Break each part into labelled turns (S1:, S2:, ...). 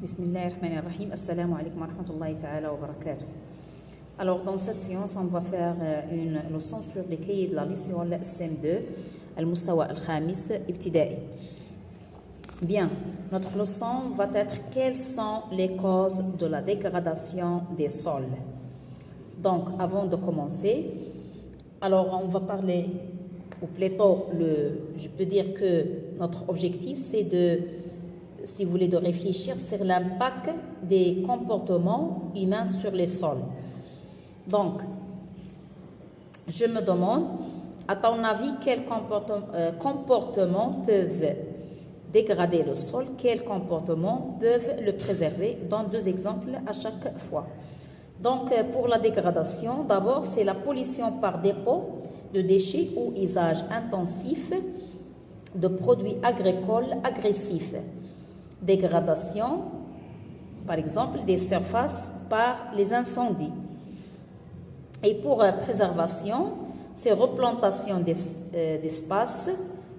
S1: Bismillahirrahmanirrahim. Assalamu alaikum wa rahmatullahi ta'ala wa barakatuh. Alors, dans cette séance, on va faire une leçon sur les cahiers de la leçon CM2, Al-Mustawa Al-Khamis Ibtida'i. Bien, notre leçon va être quelles sont les causes de la dégradation des sols. Donc, avant de commencer, alors on va parler, ou plutôt, je peux dire que notre objectif, c'est de, si vous voulez, de réfléchir sur l'impact des comportements humains sur les sols. Donc, je me demande, à ton avis, quels comportements peuvent dégrader le sol, quels comportements peuvent le préserver? Dans deux exemples à chaque fois. Donc, pour la dégradation, d'abord, c'est la pollution par dépôt de déchets ou usage intensif de produits agricoles agressifs. Dégradation, par exemple, des surfaces par les incendies. Et pour préservation, c'est replantation d'espaces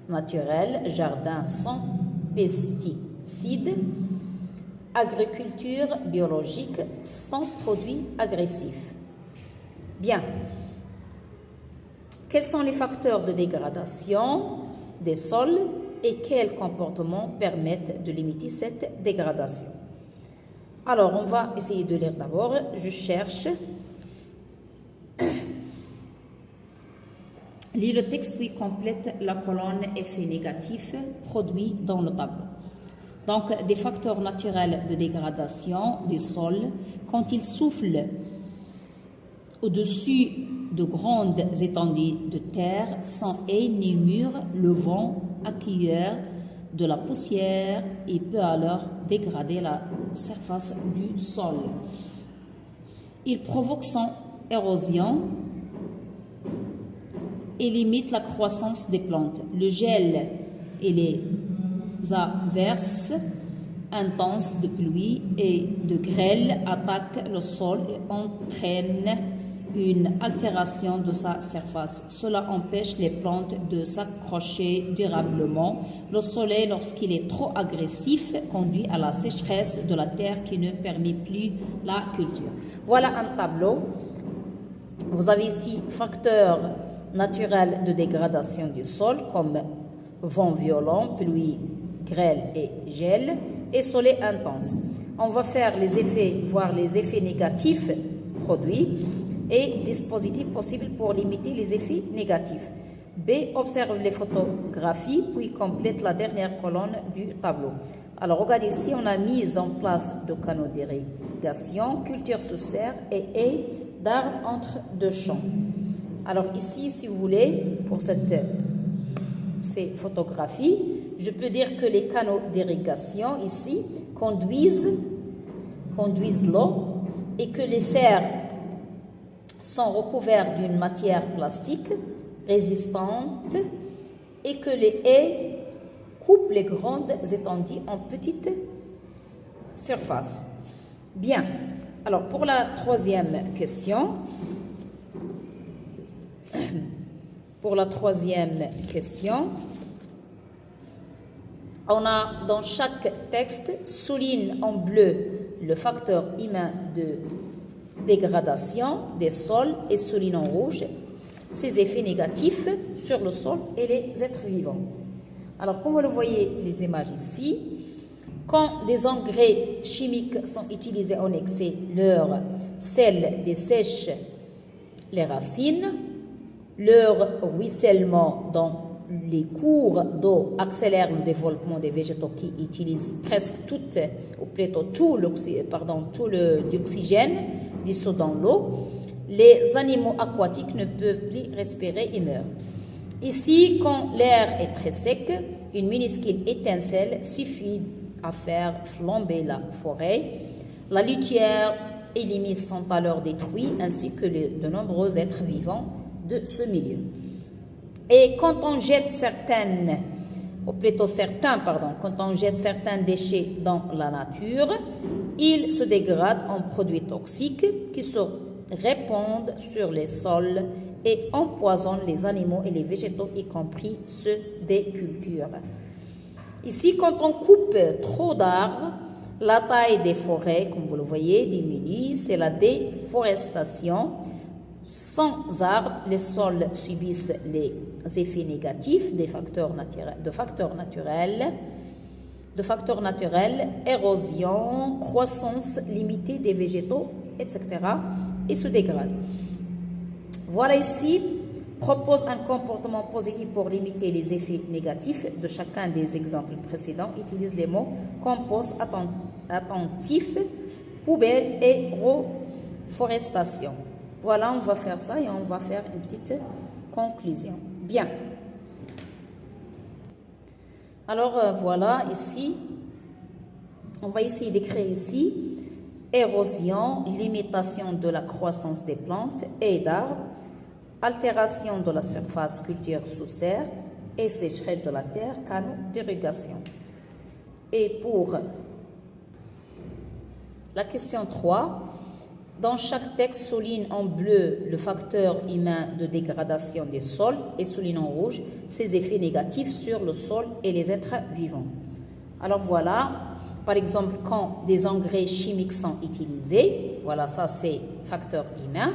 S1: naturels, jardins sans pesticides, agriculture biologique sans produits agressifs. Bien. Quels sont les facteurs de dégradation des sols et quels comportements permettent de limiter cette dégradation? Alors, on va essayer de lire d'abord. Je cherche. Lis le texte puis complète la colonne effets négatifs produits dans le tableau. Donc, des facteurs naturels de dégradation du sol quand il souffle au-dessus de grandes étendues de terre sans haies ni murs, le vent accueilleur de la poussière et peut alors dégrader la surface du sol. Il provoque son érosion et limite la croissance des plantes. Le gel et les averses intenses de pluie et de grêle attaquent le sol et entraînent une altération de sa surface. Cela empêche les plantes de s'accrocher durablement. Le soleil, lorsqu'il est trop agressif, conduit à la sécheresse de la terre qui ne permet plus la culture. Voilà un tableau. Vous avez ici facteurs naturels de dégradation du sol comme vent violent, pluie, grêle et gel et soleil intense. On va faire les effets, voir les effets négatifs produits et dispositifs possibles pour limiter les effets négatifs. B. Observe les photographies puis complète la dernière colonne du tableau. Alors regardez ici, on a mis en place de canaux d'irrigation, culture sous serre et haies d'arbres entre deux champs. Alors ici, si vous voulez, pour ces photographies, je peux dire que les canaux d'irrigation ici conduisent l'eau et que les serres sont recouverts d'une matière plastique résistante et que les haies coupent les grandes étendues en petites surfaces. Bien. Alors, pour la troisième question, on a dans chaque texte souligne en bleu le facteur humain de dégradation des sols et souligne en rouge ses effets négatifs sur le sol et les êtres vivants. Alors, comme vous le voyez les images ici, quand des engrais chimiques sont utilisés en excès, leur sel dessèche les racines, leur ruissellement dans les cours d'eau accélère le développement des végétaux qui utilisent presque tout le dioxygène dissous dans l'eau. Les animaux aquatiques ne peuvent plus respirer et meurent. Ici, quand l'air est très sec, une minuscule étincelle suffit à faire flamber la forêt. La litière et les mises sont alors détruites, ainsi que de nombreux êtres vivants de ce milieu. Et quand on jette certains déchets dans la nature, ils se dégradent en produits toxiques qui se répandent sur les sols et empoisonnent les animaux et les végétaux, y compris ceux des cultures. Ici, quand on coupe trop d'arbres, La taille des forêts, comme vous le voyez, diminue, c'est la déforestation. Sans arbres, les sols subissent les effets négatifs de facteurs naturels, érosion, croissance limitée des végétaux, etc. et se dégradent. Voilà ici, propose un comportement positif pour limiter les effets négatifs de chacun des exemples précédents. Utilise les mots compost, attentif, poubelle et reforestation. Voilà, on va faire ça et on va faire une petite conclusion. Bien. Alors, voilà, ici, on va essayer d'écrire ici érosion, limitation de la croissance des plantes et d'arbres, altération de la surface culture sous serre et sécheresse de la terre, canaux d'irrigation. Et pour la question 3, dans chaque texte, souligne en bleu le facteur humain de dégradation des sols et souligne en rouge ses effets négatifs sur le sol et les êtres vivants. Alors voilà, par exemple, quand des engrais chimiques sont utilisés, voilà, ça c'est facteur humain,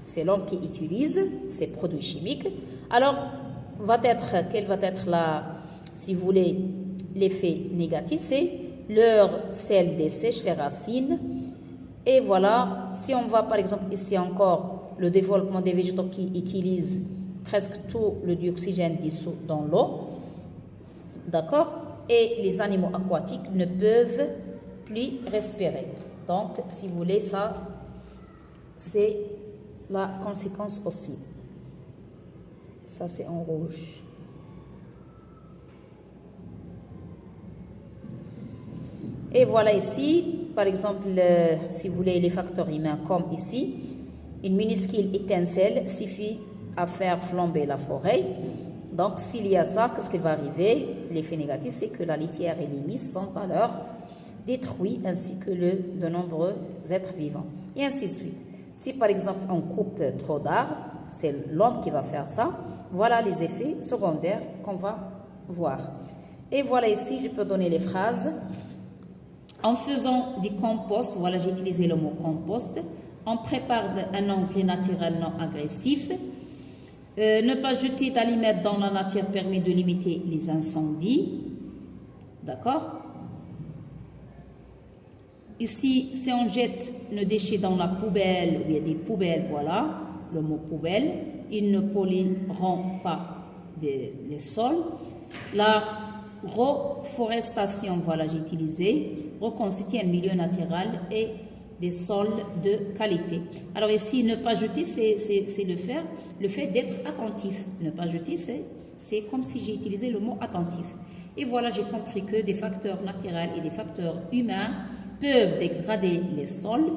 S1: c'est l'homme qui utilise ces produits chimiques. Alors, quel va être si vous voulez, l'effet négatif? C'est leur sel dessèche les racines. Et voilà, si on va par exemple ici encore, le développement des végétaux qui utilisent presque tout le dioxygène dissous dans l'eau, d'accord? Et les animaux aquatiques ne peuvent plus respirer. Donc, si vous voulez, ça, c'est la conséquence aussi. Ça, c'est en rouge. Et voilà ici, par exemple, si vous voulez, les facteurs humains, comme ici, une minuscule étincelle suffit à faire flamber la forêt. Donc, s'il y a ça, qu'est-ce qui va arriver? L'effet négatif, c'est que la litière et les mises sont alors détruits, ainsi que de nombreux êtres vivants. Et ainsi de suite. Si, par exemple, on coupe trop d'arbres, c'est l'homme qui va faire ça. Voilà les effets secondaires qu'on va voir. Et voilà ici, je peux donner les phrases. En faisant du compost, voilà, j'ai utilisé le mot compost. On prépare un engrais naturel non agressif. Ne pas jeter d'aliments dans la nature permet de limiter les incendies. D'accord? Ici, si on jette nos déchets dans la poubelle, ou il y a des poubelles, voilà, le mot poubelle, ils ne pollueront pas les sols. La reforestation, voilà, j'ai utilisé, reconstitue un milieu naturel et des sols de qualité. Alors ici, ne pas jeter, c'est le fait d'être attentif. Ne pas jeter, c'est comme si j'ai utilisé le mot attentif. Et voilà, j'ai compris que des facteurs naturels et des facteurs humains peuvent dégrader les sols.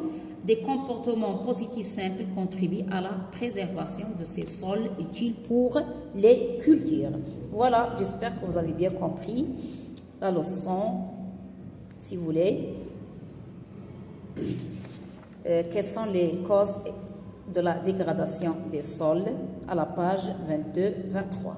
S1: Des comportements positifs simples contribuent à la préservation de ces sols utiles pour les cultures. Voilà, j'espère que vous avez bien compris la leçon, si vous voulez. Quelles sont les causes de la dégradation des sols à la page 22-23.